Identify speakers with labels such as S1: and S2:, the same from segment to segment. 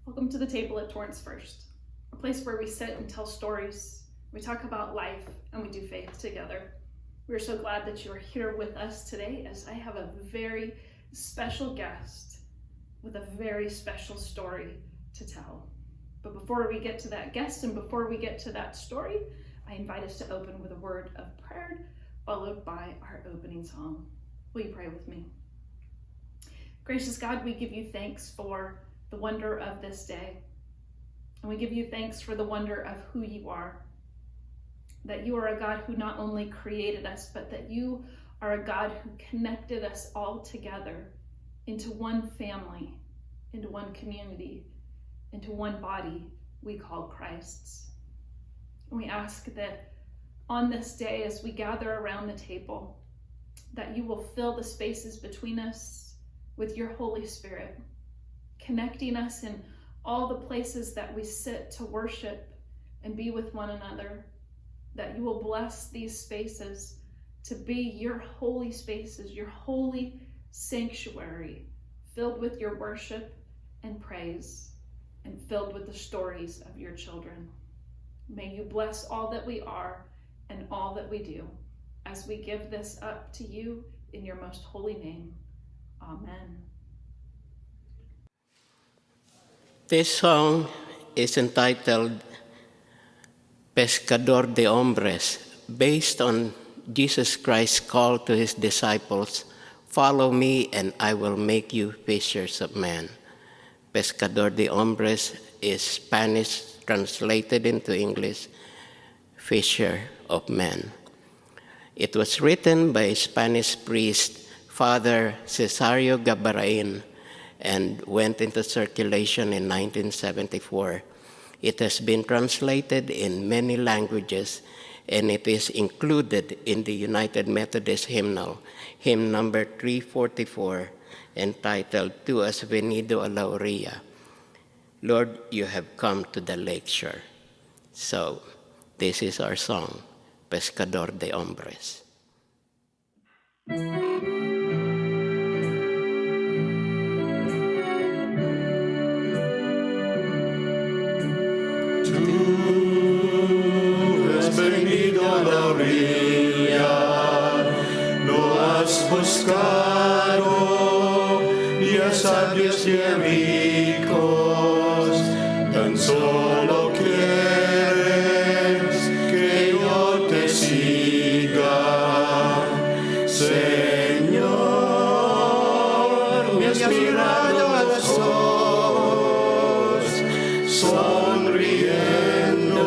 S1: Welcome to the table at Torrance First, a place where we sit and tell stories, we talk about life, and we do faith together. We're so glad that you are here with us today, as I have a very special guest with a very special story to tell. But before we get to that guest and before we get to that story, I invite us to open with a word of prayer, followed by our opening song. Will you pray with me? Gracious God, we give you thanks for the wonder of this day. And we give you thanks for the wonder of who you are. That you are a God who not only created us, but that you are a God who connected us all together into one family, into one community, into one body we call Christ's. And we ask that on this day, as we gather around the table, that you will fill the spaces between us with your Holy Spirit, connecting us in all the places that we sit to worship and be with one another, that you will bless these spaces to be your holy spaces, your holy sanctuary, filled with your worship and praise, and filled with the stories of your children. May you bless all that we are and all that we do as we give this up to you in your most holy name. Amen.
S2: This song is entitled Pescador de Hombres, based on Jesus Christ's call to his disciples, "Follow me and I will make you fishers of men." Pescador de Hombres is Spanish translated into English, fisher of men. It was written by Spanish priest Father Cesario Gabarain and went into circulation in 1974. It has been translated in many languages, and it is included in the United Methodist Hymnal, hymn number 344, entitled "Tu has venido a la orilla." Lord, you have come to the lakeshore. So, this is our song, Pescador de Hombres.
S3: Buscado y a sabios y ricos, tan solo quieres que yo te siga. Señor, me has mirado a los ojos, sonriendo,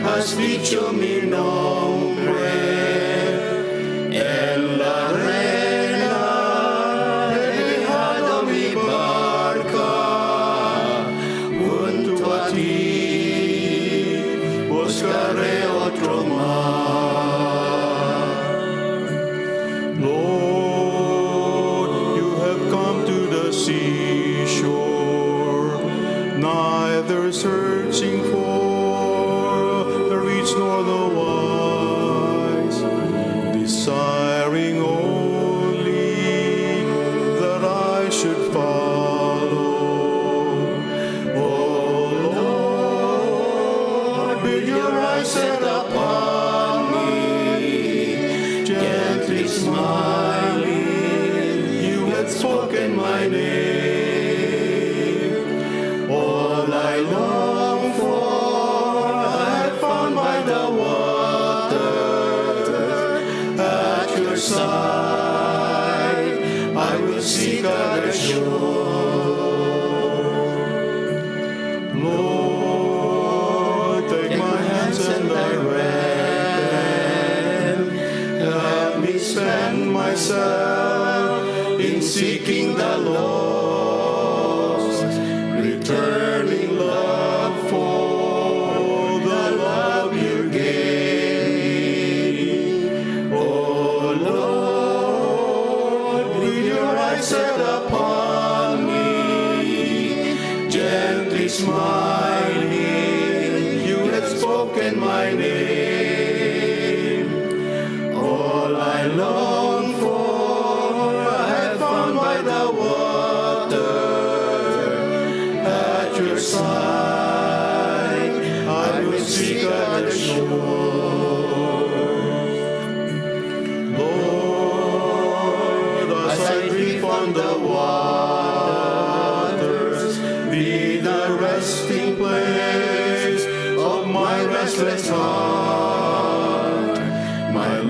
S3: has dicho mi nombre. En la arena he dejado mi barca, junto a ti buscaré otro mar. Lord, you have come to the seashore, neither searching for the rich nor the wise, desiring only that I should follow. Oh Lord, bid your eyes set upon me, gently smiling, you had spoken my name. All I long for, I have found by the side, I will seek other shore. Lord, take my hands and direct, help me spend myself in seeking the lost, returning love for the love you gave me. Oh Lord, with your eyes set upon me, gently smiling, you have spoken my name. All I long for, I have found by the water.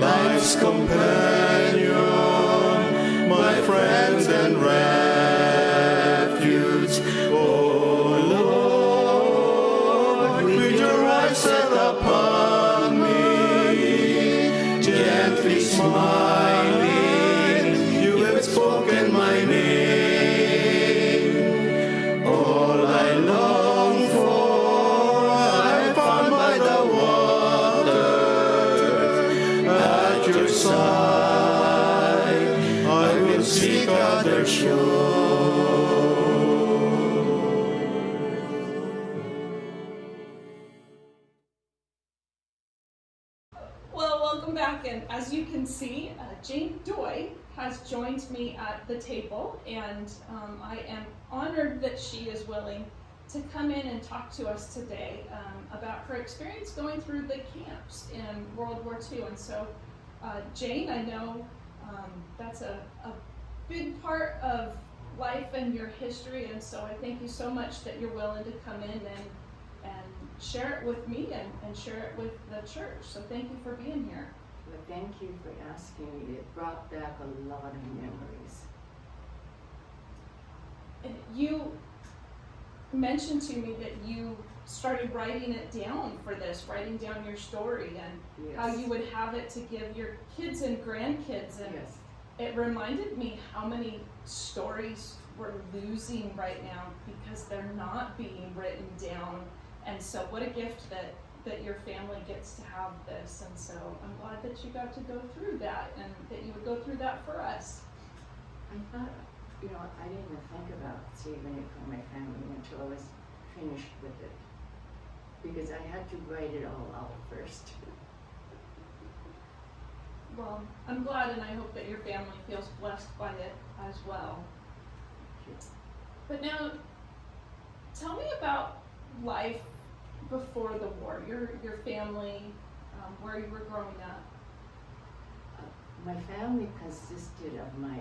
S3: life's companion, my friends and refuge. Oh Lord, with your eyes set upon me, gently smiling, you have spoken my name. All I long for, I found by the water. At your side, I will seek other shore.
S1: Well, welcome back, and as you can see, Jayne Doi has joined me at the table, and I am honored that she is willing to come in and talk to us today about her experience going through the camps in World War II. And so, Jayne, I know that's a big part of life and your history, and so I thank you so much that you're willing to come in and share it with me and share it with the church. So thank you for being here.
S4: Well, thank you for asking me. It brought back a lot of memories.
S1: And you mentioned to me that you started writing it down for this, writing down your story and
S4: Yes.
S1: how you would have it to give your kids and grandkids. And
S4: Yes.
S1: it reminded me how many stories we're losing right now because they're not being written down. And so what a gift that your family gets to have this. And so I'm glad that you got to go through that and that you would go through that for us.
S4: I thought, I didn't even think about saving it for my family until I was finished with it. Because I had to write it all out first.
S1: Well, I'm glad, and I hope that your family feels blessed by it as well. But now, tell me about life before the war, your family, where you were growing up.
S4: My family consisted of my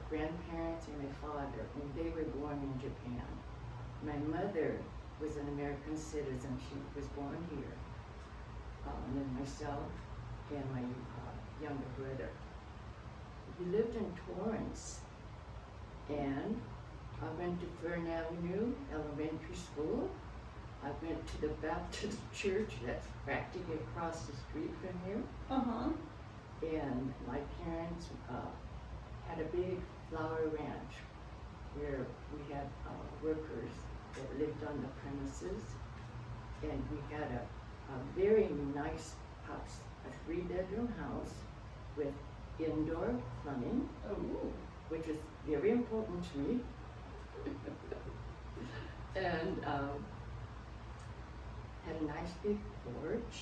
S4: grandparents and my father, and they were born in Japan. My mother was an American citizen. She was born here. And then myself and my younger brother. We lived in Torrance, and I went to Fern Avenue Elementary School. I went to the Baptist Church that's practically across the street from here.
S1: Uh-huh.
S4: And my parents had a big flower ranch where we had workers that lived on the premises. And we had a very nice house, a 3-bedroom house with indoor plumbing, which is very important to me. And had a nice big porch.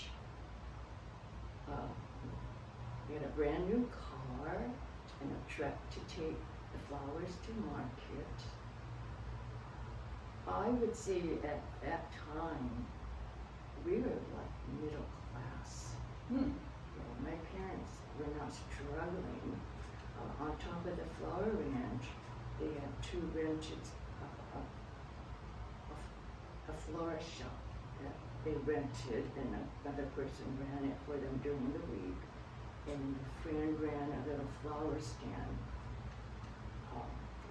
S4: We had a brand new car and a truck to take the flowers to market. I would say at that time, we were like middle class. My parents were not struggling. On top of the flower ranch, they had 2 rented, a florist shop that they rented, and another person ran it for them during the week. And a friend ran a little flower stand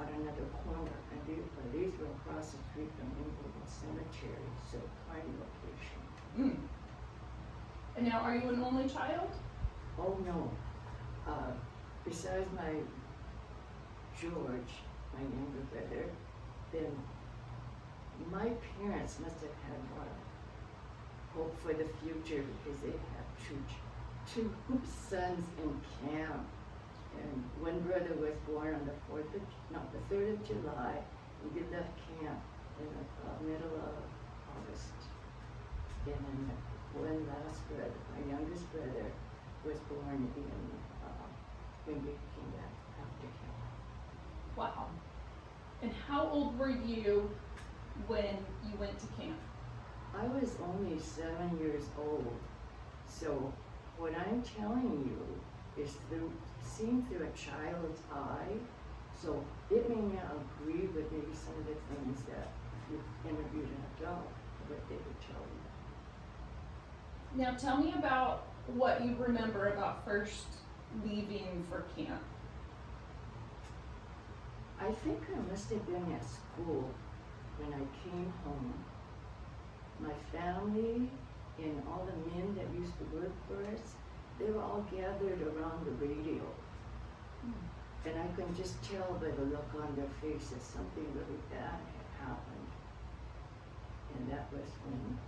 S4: on another corner. And these were across the street from Inglewood Cemetery, so prime location.
S1: And now, are you an only child?
S4: Oh no. Besides my George, my younger brother, then my parents must have had a lot of hope for the future because they had two sons in camp. And one brother was born on the 3rd of July, and we left camp in the middle of August. And then one last brother, my youngest brother, was born in when we came back after camp.
S1: Wow. And how old were you when you went to camp?
S4: I was only 7 years old, so what I'm telling you is seen through a child's eye, so it may not agree with maybe some of the things that if you interviewed an adult, what they would tell you.
S1: Now tell me about what you remember about first leaving for camp.
S4: I think I must have been at school when I came home. My family and all the men that used to work for us, they were all gathered around the radio. And I can just tell by the look on their faces something really bad had happened. And that was when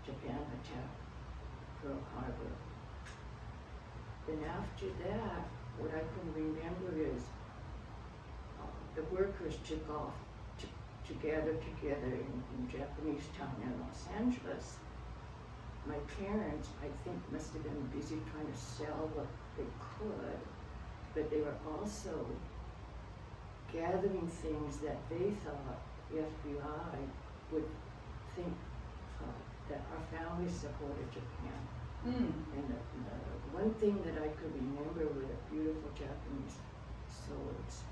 S4: Japan attacked Pearl Harbor. Then after that, what I can remember is the workers took off to gather together in Japanese town in Los Angeles. My parents, I think, must have been busy trying to sell what they could, but they were also gathering things that they thought the FBI would think that our family supported Japan. And the one thing that I could remember were the beautiful Japanese swords.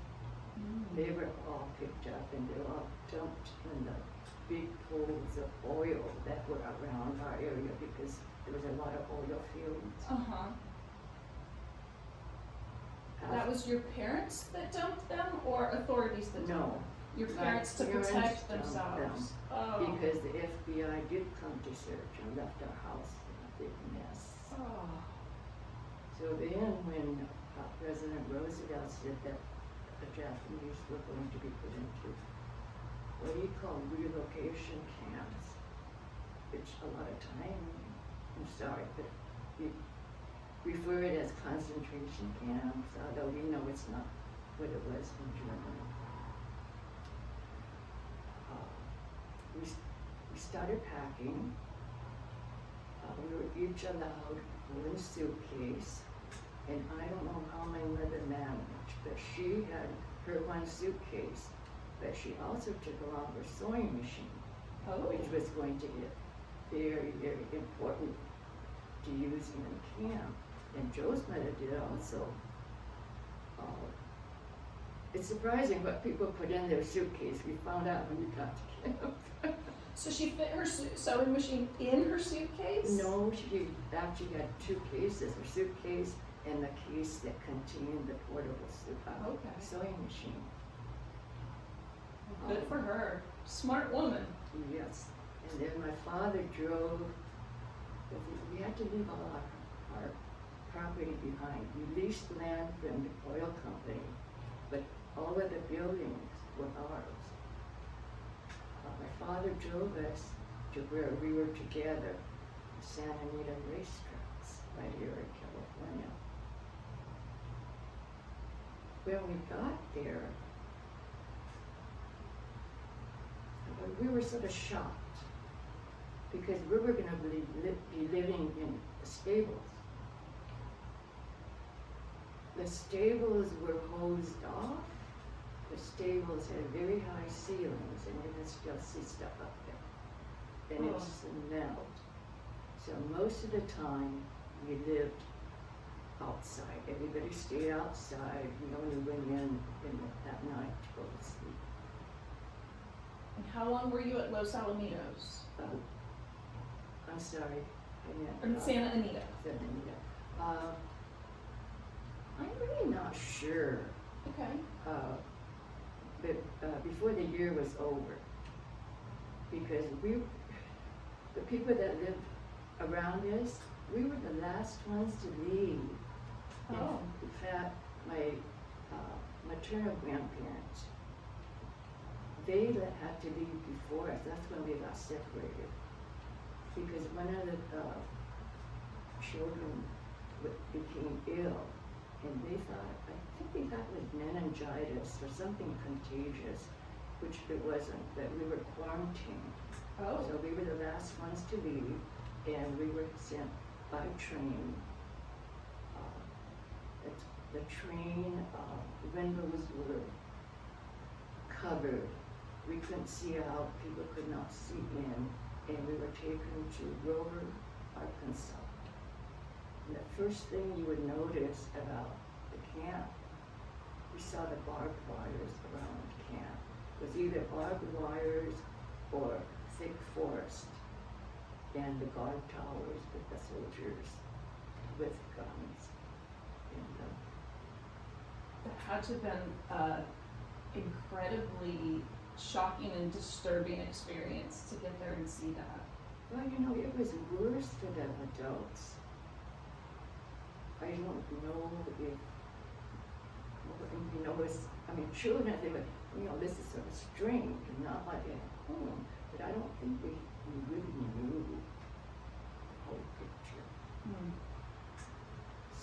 S4: They were all picked up and they were all dumped in the big pools of oil that were around our area because there was a lot of oil fields.
S1: That was your parents that dumped them or authorities that dumped them?
S4: No.
S1: Your parents to
S4: parents
S1: protect
S4: dumped
S1: themselves.
S4: them because the FBI did come to search and left our house in a big mess. So then when President Roosevelt said that the Japanese were going to be put into what he called relocation camps, which a lot of time, I'm sorry, but we refer it as concentration camps, although we know it's not what it was in Germany. We started packing. We were each allowed one suitcase, and I don't know how my mother managed, but she had her one suitcase, but she also took along her sewing machine, which was going to get very, very important to use in camp. And Joe's mother did also. It's surprising what people put in their suitcase. We found out when we got to camp.
S1: So she fit her sewing machine in her suitcase?
S4: No, she actually had two cases, her suitcase and the case that contained the portable sewing machine.
S1: Good for her. Smart woman.
S4: Yes. And then my father drove, we had to leave all our property behind. We leased land from the oil company, but all of the buildings were ours. My father drove us to where we were together, Santa Anita racetracks, right here in California. When we got there, we were sort of shocked because we were going to be living in stables. The stables were hosed off. The stables had very high ceilings, and you can still see stuff up there. And it smelled. So most of the time, we lived outside. Everybody stayed outside. We only went in at night to go to sleep.
S1: And how long were you at Los Alamitos?
S4: I'm sorry.
S1: In Santa Anita.
S4: Santa Anita. I'm really not sure.
S1: Okay.
S4: But before the year was over, because the people that lived around us, we were the last ones to leave. In fact, my maternal grandparents, they had to leave before us. That's when we got separated. Because one of the children became ill, and I think they thought it was meningitis or something contagious, which it wasn't, but we were quarantined. So we were the last ones to leave, and we were sent by train. The train windows were covered. We couldn't see out, people could not see in, and we were taken to Rover, Arkansas. And the first thing you would notice about the camp, we saw the barbed wires around the camp. It was either barbed wires or thick forest. and the guard towers with the soldiers with guns. And
S1: That had to have been incredibly shocking and disturbing experience to get there and see that.
S4: well, you know, it was worse for the adults. I don't know if, you know, I mean, children, they would, you know, this is sort of strange and not like at home, but I don't think we really knew the whole picture.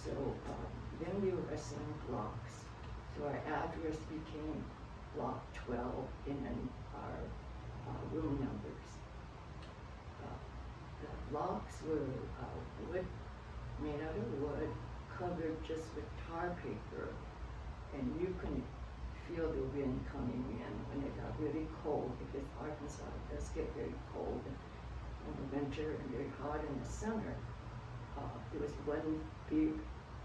S4: So then we were assigned blocks. So our address became block 12 and then our room numbers. The blocks were wood, made out of wood, covered just with tar paper, and you can feel the wind coming in when it got really cold, because Arkansas does get very cold in the winter and very hot in the summer. There was one big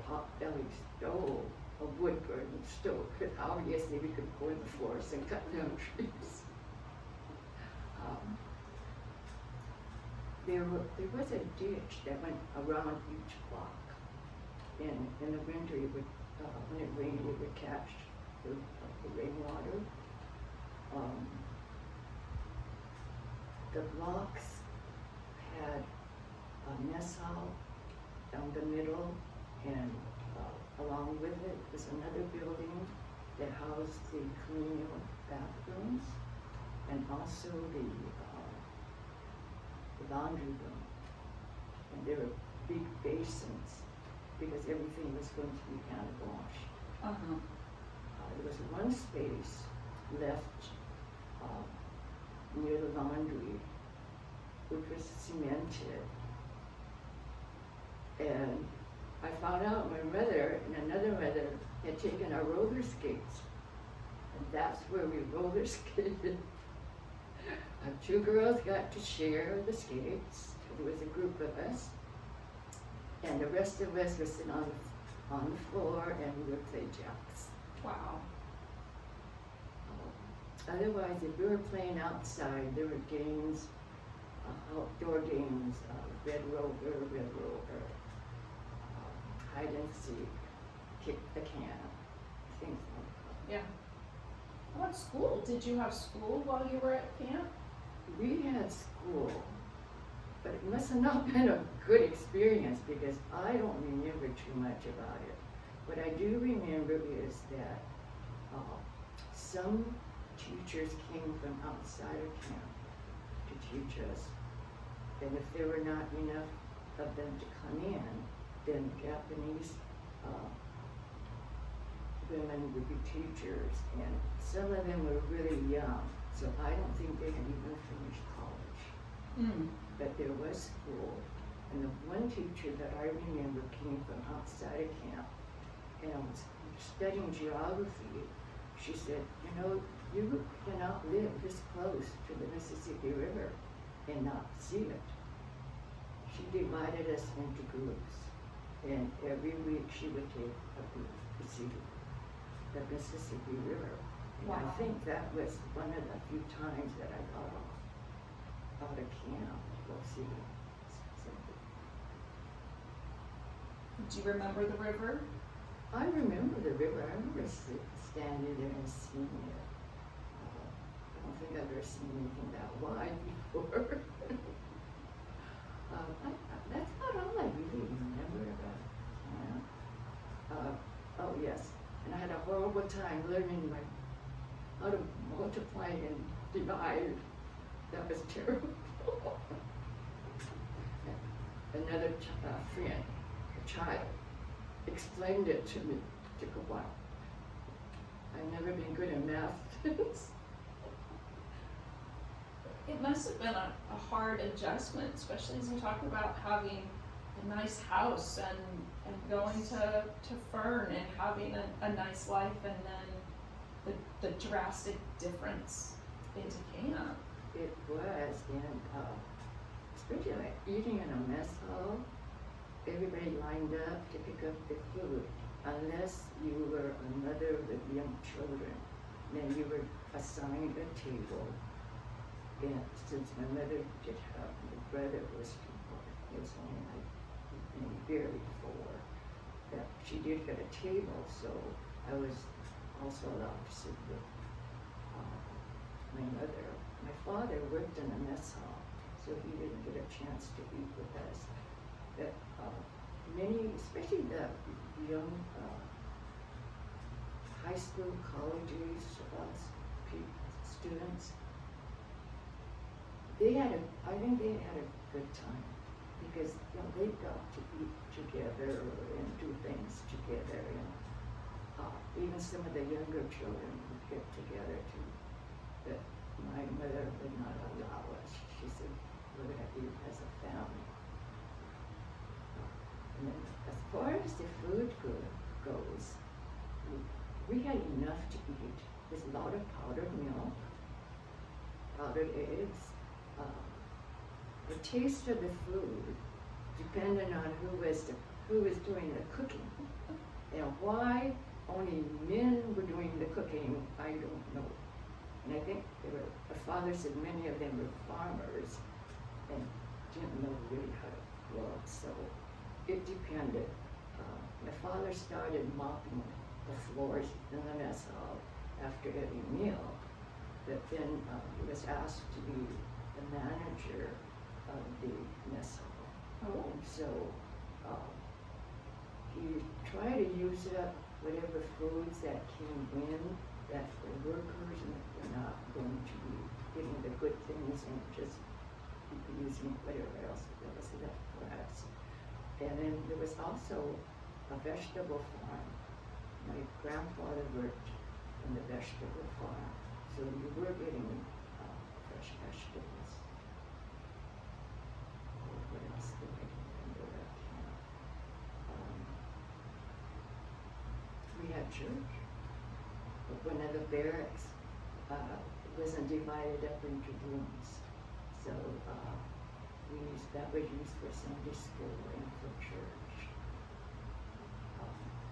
S4: pot-bellied stove, a wood-burning stove, but obviously we could go in the forest and cut down trees. There was a ditch that went around each block. In the winter, it would, when it rained, it would catch the rainwater. The blocks had a mess hall down the middle, and along with it was another building that housed the communal bathrooms and also the laundry room. And there were big basins because everything was going to be hand washed. There was one space left near the laundry, which was cemented. And I found out my mother and another mother had taken our roller skates. And that's where we roller skated. Two girls got to share the skates. There was a group of us. And the rest of us were sitting on the floor and we would play jacks.
S1: Wow.
S4: Otherwise, if we were playing outside, there were games, outdoor games, red rover, hide and seek, kick the can, things like that.
S1: Yeah. How about school? Did you have school while you were at camp?
S4: We had school, but it must have not been a good experience because I don't remember too much about it. What I do remember is that some teachers came from outside of camp to teach us, and if there were not enough of them to come in, then Japanese women would be teachers, and some of them were really young, so I don't think they had even finished college. But there was school, and the one teacher that I remember came from outside of camp, and I was studying geography. She said, you know, you cannot live this close to the Mississippi River and not see it. She divided us into groups, and every week she would take a group to see the Mississippi River. And
S1: Wow.
S4: I think that was one of the few times that I got out of camp to go see it.
S1: Do you remember the river?
S4: I remember the river. I remember standing there and seeing it. I don't think I've ever seen anything that wide before. That's about all I really remember about camp. Oh yes, and I had a horrible time learning how to multiply and divide. That was terrible. Another friend, a child, explained it to me. Took a while. I've never been good in math.
S1: It must have been a hard adjustment, especially as you talk about having a nice house and going to Fern and having a nice life, and then the drastic difference into camp.
S4: It was, and especially like eating in a mess hall, everybody lined up to pick up the food, unless you were a mother with young children. Then you were assigned a table, And since my mother did have a brother who was he was only like maybe barely 4, that she did get a table, so I was also allowed to sit with my mother. My father worked in a mess hall, so he didn't get a chance to eat with us. But many, especially the young high school, college age students, I think they had a good time because they got to eat together and do things together, and even some of the younger children would get together too. But my mother would not allow us. She said, we're going to eat as a family. And then as far as the food goes, we had enough to eat. There's a lot of powdered milk, powdered eggs. The taste of the food depended on who was doing the cooking. And why only men were doing the cooking, I don't know. And I think the father said many of them were farmers and didn't know really how to cook, so it depended. My father started mopping the floors in the mess hall after every meal, but then he was asked to be the manager of the mess hall.
S1: Oh.
S4: And so he tried to use up whatever foods that came in that the workers were not going to be getting the good things and just using whatever else that was left for us. And then there was also a vegetable farm. My grandfather worked in the vegetable farm, so we were getting fresh vegetables. What else did I remember at camp? We had church, but one of the barracks wasn't divided up into rooms, so that was used for Sunday school and for church.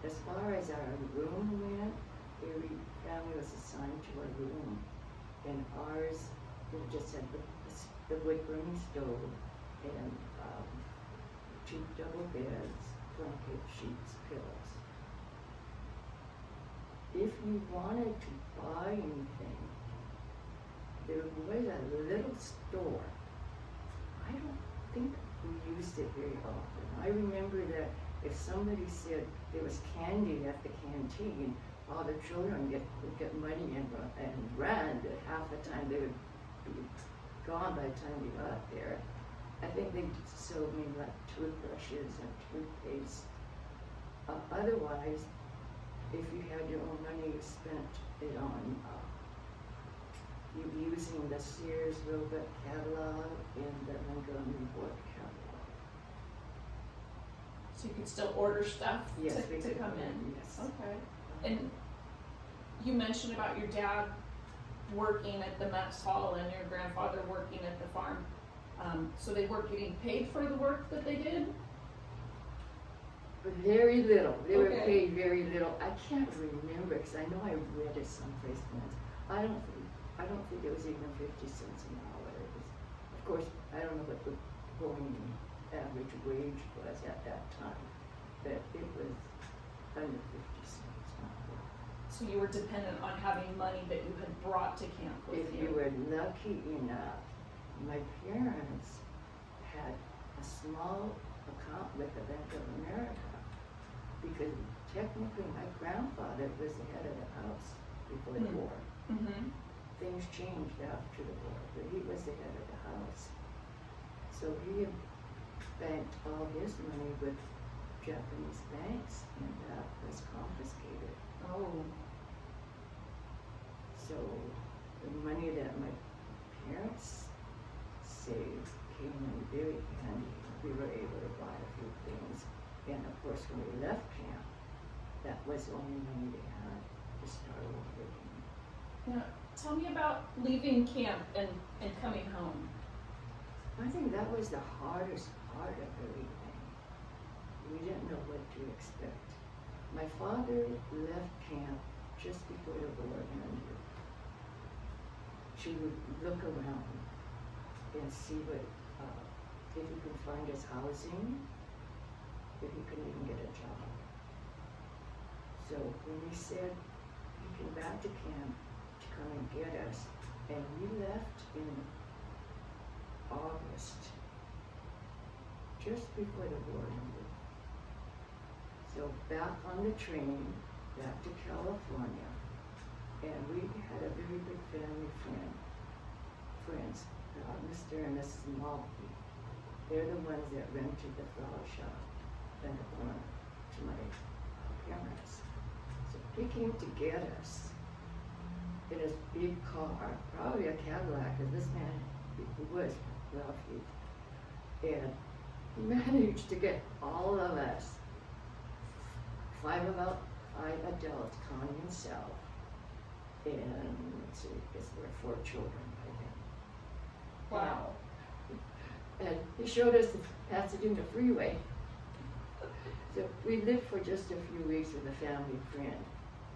S4: As far as our room went, every family was assigned to a room, and ours, we just had the wood burning stove and 2 double beds, blanket, sheets, pillows. If you wanted to buy anything, there was a little store. I don't think we used it very often. I remember that if somebody said there was candy at the canteen, all the children would get money and ran, but half the time they would be gone by the time we got there. I think they sold me like toothbrushes and toothpaste. Otherwise, if you had your own money, you spent it on you using the Sears Roebuck catalog and the Montgomery Ward catalog.
S1: So you could still order stuff
S4: Yes, we
S1: to
S4: could
S1: come
S4: order,
S1: in?
S4: yes.
S1: Okay. And you mentioned about your dad working at the mess hall and your grandfather working at the farm. So they weren't getting paid for the work that they did?
S4: But very little. They were
S1: Okay.
S4: paid very little. I can't remember because I know I read it someplace once. I don't think it was even 50 cents an hour. It was, of course, I don't know what the going average wage was at that time, but it was under 50 cents an hour.
S1: So you were dependent on having money that you had brought to camp with
S4: If you were lucky enough, my parents had a small account with the Bank of America because technically my grandfather was the head of the house before the war.
S1: Mm-hmm.
S4: Things changed after the war, but he was the head of the house. So he had banked all his money with Japanese banks, and that was confiscated.
S1: Oh.
S4: So the money that my parents saved came in very handy. We were able to buy a few things. And of course, when we left camp, that was the only money they had to start working.
S1: Now, tell me about leaving camp and coming home.
S4: I think that was the hardest part of everything. We didn't know what to expect. My father left camp just before the war ended. She would look around and see what, if he can find us housing, if he can even get a job. So when we said he came back to camp to come and get us, and we left in August, just before the war ended. So back on the train, back to California, and we had a very good family friends, Mr. and Mrs. Maltby. They're the ones that rented the flower shop in the corner to my parents. So he came to get us in his big car, probably a Cadillac, because this man he was wealthy. And he managed to get all of us, five adults, counting himself, and let's see, I guess there were 4 children by then.
S1: Wow.
S4: And he showed us the Pasadena freeway. So we lived for just a few weeks with a family friend.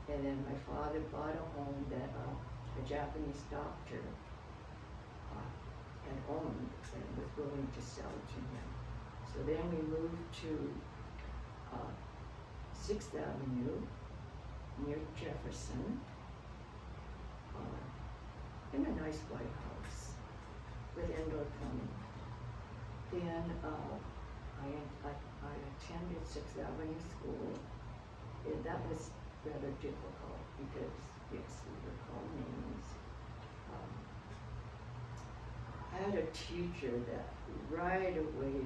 S4: And then my father bought a home that a Japanese doctor had owned and was willing to sell to him. So then we moved to 6th Avenue near Jefferson in a nice white house with indoor plumbing. Then I attended 6th Avenue School, and that was rather difficult because, yes, we were called names. I had a teacher that right away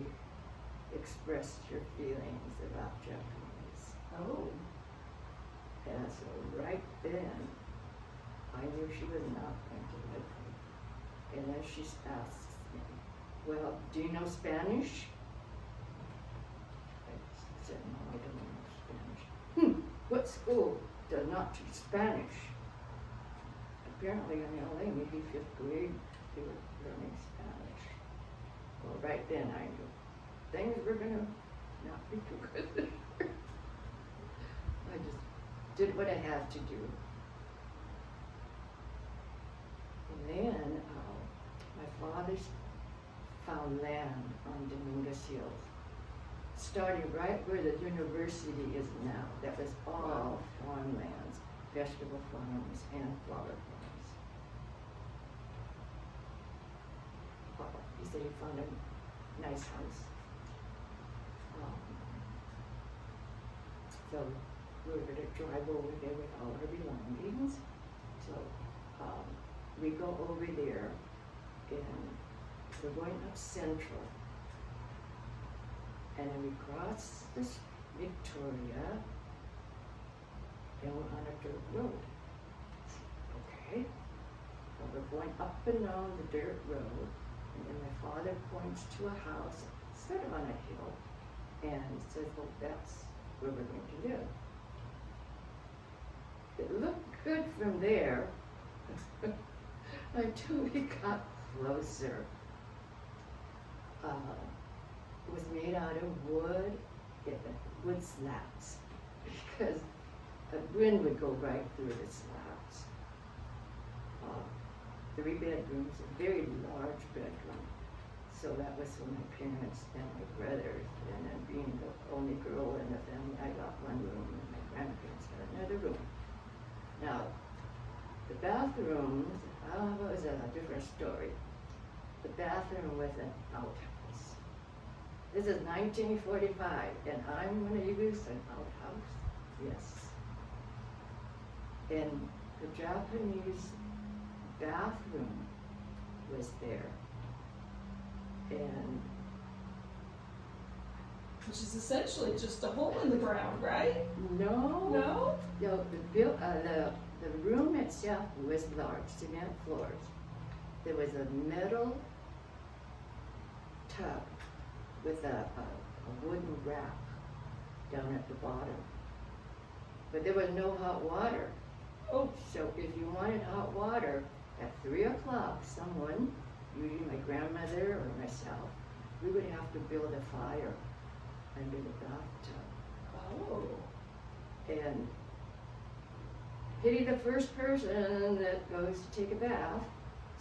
S4: expressed her feelings about Japanese.
S1: Oh.
S4: And so right then, I knew she was not going to like me. And then she asks me, well, do you know Spanish? I said, no, I don't know Spanish. What school does not teach Spanish? Apparently in LA, maybe 5th grade, they were learning Spanish. Well, right then I knew things were gonna not be too good. I just did what I had to do. And then my father found land on Dominguez Hills, starting right where the university is now. That was all farmlands, vegetable farms and flower farms. He said he found a nice house. So we were going to drive over there with all our belongings. So we go over there and we're going up Central. And then we cross this Victoria and we're on a dirt road. Okay. So we're going up and down the dirt road, and then my father points to a house sort of on a hill and says, well, that's where we're going to live. It looked good from there until we got closer. It was made out of wood, wood slats, because a wind would go right through the slats. 3 bedrooms, a very large bedroom. So that was for my parents and my brothers, and then being the only girl in the family, I got one room, and my grandparents got another room. Now, the bathrooms, was a different story. The bathroom was an outhouse. This is 1945, and I'm going to use an outhouse, yes. And the Japanese bathroom was there. And
S1: Which is essentially just a hole in the ground, right?
S4: no, the room itself was large, cement floors. There was a metal tub with a wooden rack down at the bottom. But there was no hot water.
S1: Oh.
S4: So if you wanted hot water, at 3 o'clock, someone, usually my grandmother or myself, we would have to build a fire under the bathtub.
S1: Oh.
S4: And pity the first person that goes to take a bath,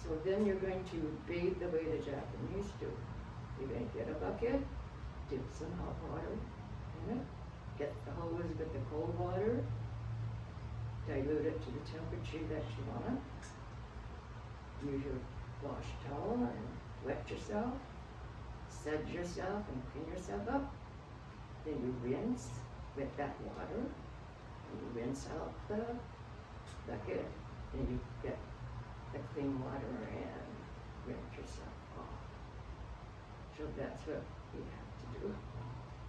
S4: So then you're going to bathe the way the Japanese do. You're going to get a bucket, dip some hot water in it, get the hose with the cold water, dilute it to the temperature that you want. Use your wash towel and wet yourself, suds yourself and clean yourself up. Then you rinse with that water, and you rinse out the bucket, and you get the clean water and rinse yourself off. So that's what you have to do.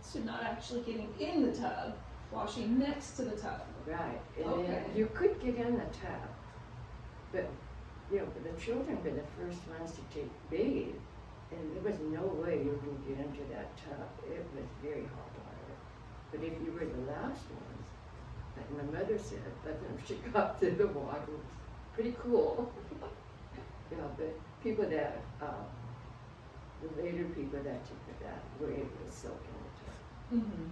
S1: So not actually getting in the tub, washing next to the tub.
S4: Right, and
S1: Okay.
S4: then you could get in the tub, but the children were the first ones to take bathe, and there was no way you could get into that tub. It was very hot water. But if you were the last ones, like my mother said, let them she got through the water. It was pretty cool. But people that, the later people that took that were able to soak in the tub.
S1: Mm-hmm.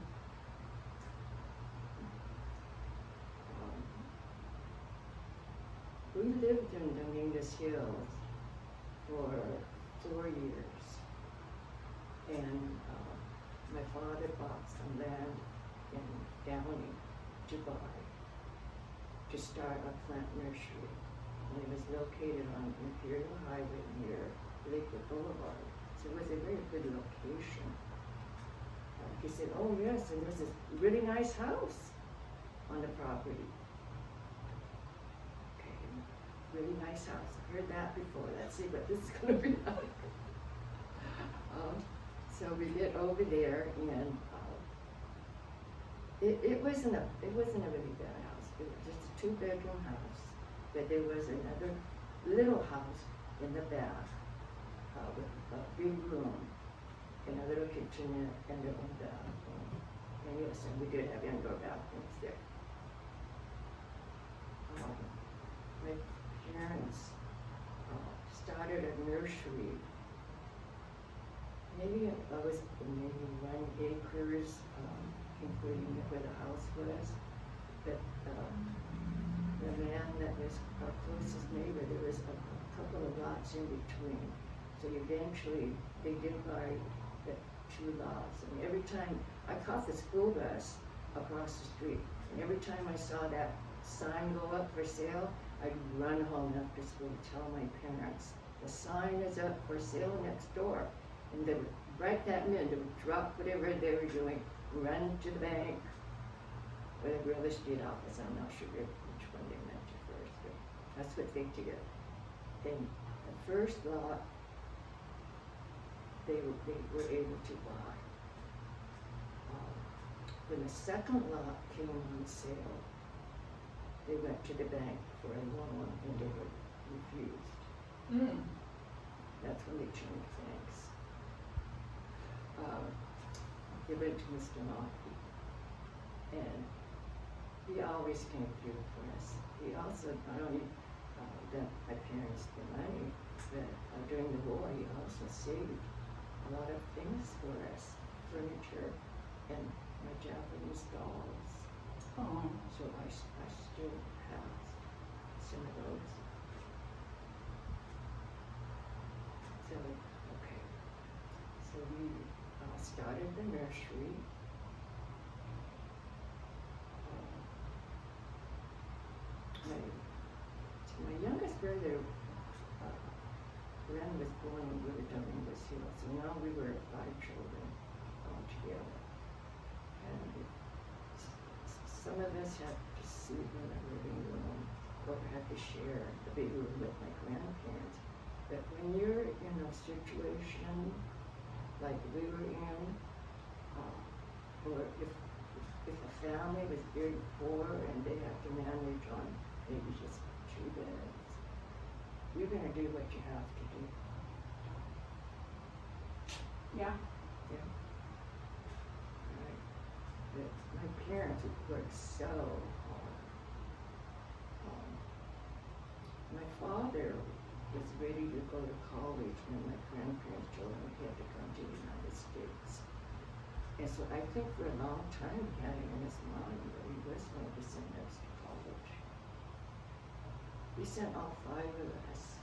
S4: We lived in Dominguez Hills for 4 years, and my father bought some land in Downey to buy, to start a plant nursery, and it was located on Imperial Highway near Lakewood Boulevard, so it was a very good location. He said, oh yes, and there's this really nice house on the property. Really nice house. I've heard that before. Let's see what this is going to be like. So we get over there, and it wasn't a really bad house. It was just a 2-bedroom house, but there was another little house in the back with a big room and a little kitchenette and their own bathroom. And yes, and we did have indoor bathrooms there. My parents started a nursery. Maybe it was maybe 1 acres, including where the house was. But the man that was our closest neighbor, there was a couple of lots in between. So eventually they did buy the 2 lots. And every time I caught the school bus across the street, and every time I saw that sign go up for sale, I'd run home after school to tell my parents, the sign is up for sale next door. And they would, right that minute, they would drop whatever they were doing, run to the bank or the real estate office. I'm not sure which one they went to first, but that's what they did. And the first lot, they were able to buy. When the second lot came on sale, they went to the bank for a loan and they were refused.
S1: Mm.
S4: That's when they changed banks. They went to Mr. Lockheed, and he always came through for us. He also not only lent my parents the money, but during the war he also saved a lot of things for us, furniture and my Japanese dolls.
S1: Oh.
S4: So I still have some of those. So, okay. So we started the nursery. My youngest brother, Ren, was born when we were doing this hill. So now we were 5 children all together. And some of us had to sleep in the living room or had to share the big room with my grandparents. But when you're in a situation like we were in, or if a family was very poor and they have to manage on maybe just 2 beds, you're going to do what you have to do.
S1: Yeah.
S4: Yeah. Right. But my parents had worked so hard. My father was ready to go to college when my grandparents told him he had to come to the United States. And so I think for a long time he had it in his mind that he was going to send us to college. He sent all 5 of us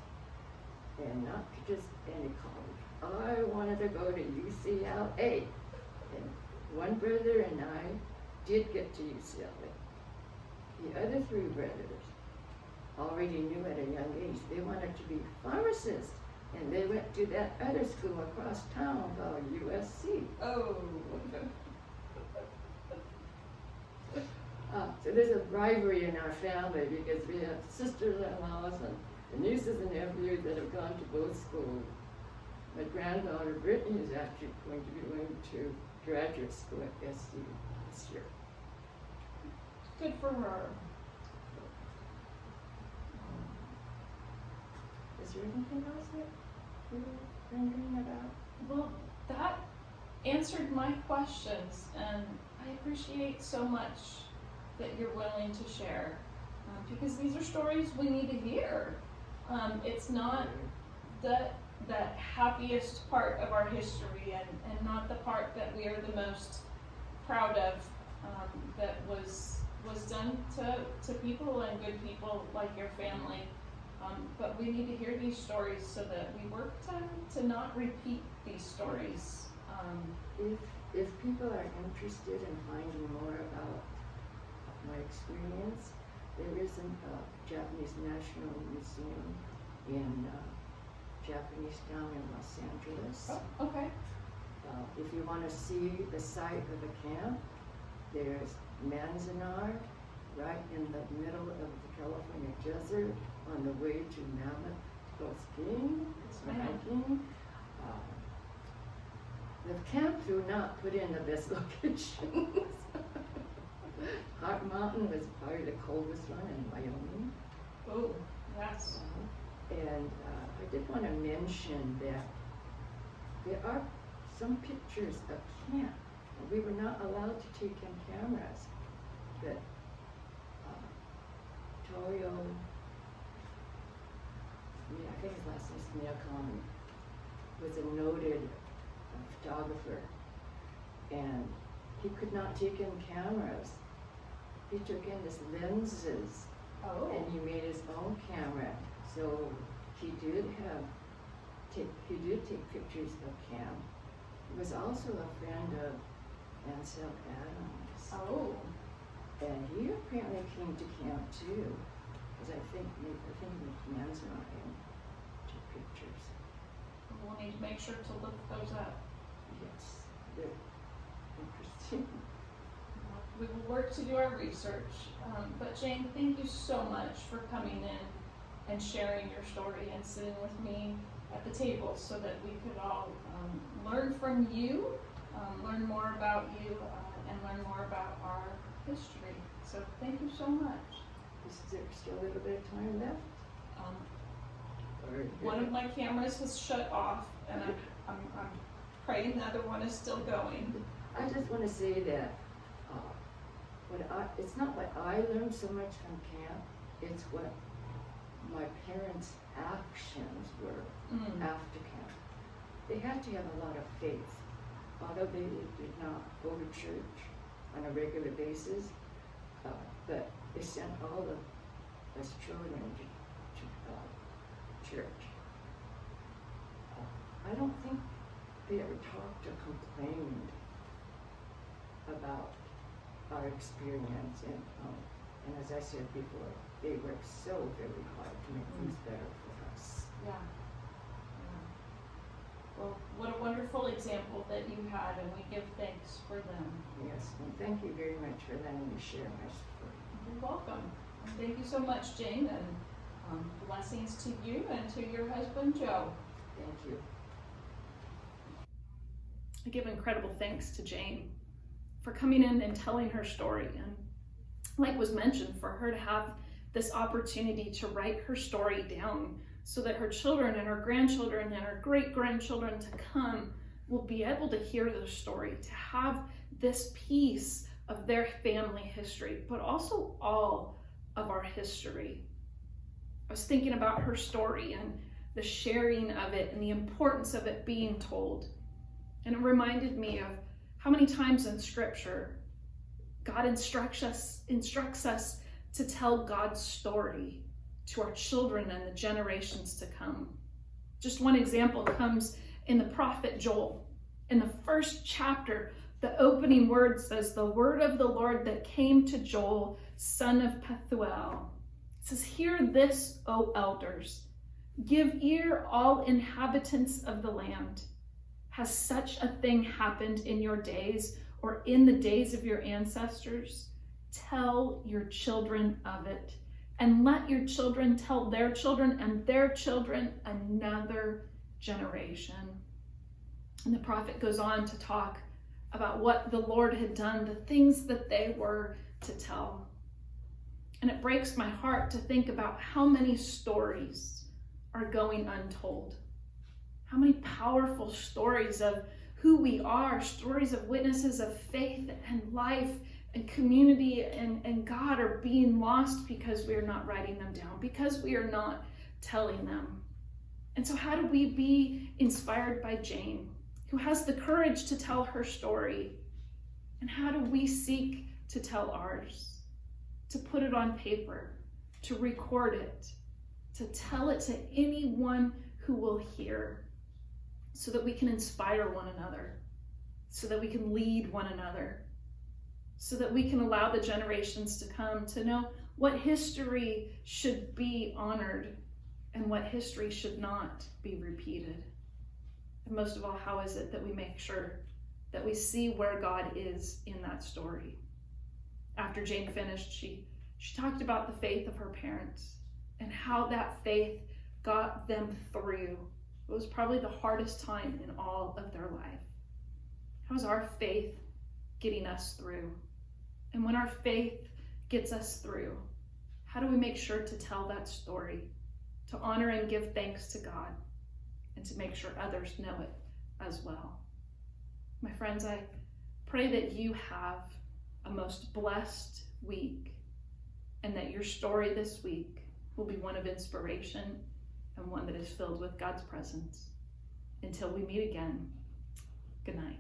S4: and not just any college. I wanted to go to UCLA, and one brother and I did get to UCLA. The other three brothers already knew at a young age they wanted to be pharmacists, and they went to that other school across town called USC.
S1: Oh.
S4: So there's a rivalry in our family because we have sisters-in-laws and nieces and nephews that have gone to both schools. My granddaughter Brittany is actually going to be going to graduate school at SU this year.
S1: Good for her.
S4: Is there anything else that you were wondering about?
S1: Well, that answered my questions, and I appreciate so much that you're willing to share, because these are stories we need to hear. It's not the happiest part of our history, and not the part that we are the most proud of, that was done to people and good people like your family. But we need to hear these stories so that we work to not repeat these stories.
S4: If people are interested in finding more about my experience, there is a Japanese National Museum in Japanese Town in Los Angeles.
S1: Oh, okay.
S4: If you want to see the site of the camp, there's Manzanar, right in the middle of the California desert, on the way to Mammoth to go skiing or hiking. The camp do not put in the best locations. Hot Mountain was probably the coldest one in Wyoming.
S1: Oh, yes.
S4: And I did want to mention that there are some pictures of camp. We were not allowed to take in cameras, but Doyle, I think his last name is Miyakami, was a noted photographer, and he could not take in cameras. He took in his lenses, and he made his own camera. So he did take pictures of camp. He was also a friend of Ansel Adams.
S1: Oh.
S4: And he apparently came to camp too, because I think Manzanar took pictures.
S1: We'll need to make sure to look those up.
S4: Yes, they're interesting.
S1: We will work to do our research. But Jayne, thank you so much for coming in and sharing your story and sitting with me at the table so that we could all learn from you, learn more about you, and learn more about our history. So thank you so much.
S4: Is there still a little bit of time left?
S1: One of my cameras has shut off, and I'm praying the other one is still going.
S4: I just want to say that it's not what I learned so much from camp, it's what my parents' actions were after camp. They had to have a lot of faith. Although they did not go to church on a regular basis, but they sent all of us children to church. I don't think they ever talked or complained about our experience, and as I said before, they worked so very hard to make things better for us.
S1: Yeah. Well, what a wonderful example that you had, and we give thanks for them.
S4: Yes, and thank you very much for letting me share my story.
S1: You're welcome. And thank you so much, Jayne, and blessings to you and to your husband, Joe.
S4: Thank you.
S1: I give incredible thanks to Jayne for coming in and telling her story. And like was mentioned, for her to have this opportunity to write her story down so that her children and her grandchildren and her great-grandchildren to come will be able to hear their story, to have this piece of their family history, but also all of our history. I was thinking about her story and the sharing of it and the importance of it being told. And it reminded me of how many times in Scripture God instructs us to tell God's story to our children and the generations to come. Just one example comes in the prophet Joel. In the first chapter, the opening word says, the word of the Lord that came to Joel, son of Pethuel. It says, hear this, O elders. Give ear, all inhabitants of the land. Has such a thing happened in your days or in the days of your ancestors? Tell your children of it, and let your children tell their children and their children another generation. And the prophet goes on to talk about what the Lord had done, the things that they were to tell. And it breaks my heart to think about how many stories are going untold. How many powerful stories of who we are, stories of witnesses of faith and life and community and God are being lost because we are not writing them down, because we are not telling them. And so how do we be inspired by Jayne, who has the courage to tell her story? And how do we seek to tell ours? To put it on paper, to record it, to tell it to anyone who will hear, so that we can inspire one another, so that we can lead one another, so that we can allow the generations to come to know what history should be honored and what history should not be repeated. And most of all, how is it that we make sure that we see where God is in that story? After Jayne finished, she talked about the faith of her parents and how that faith got them through. It was probably the hardest time in all of their life. How's our faith getting us through? And when our faith gets us through, how do we make sure to tell that story, to honor and give thanks to God, and to make sure others know it as well? My friends, I pray that you have a most blessed week, and that your story this week will be one of inspiration and one that is filled with God's presence. Until we meet again, good night.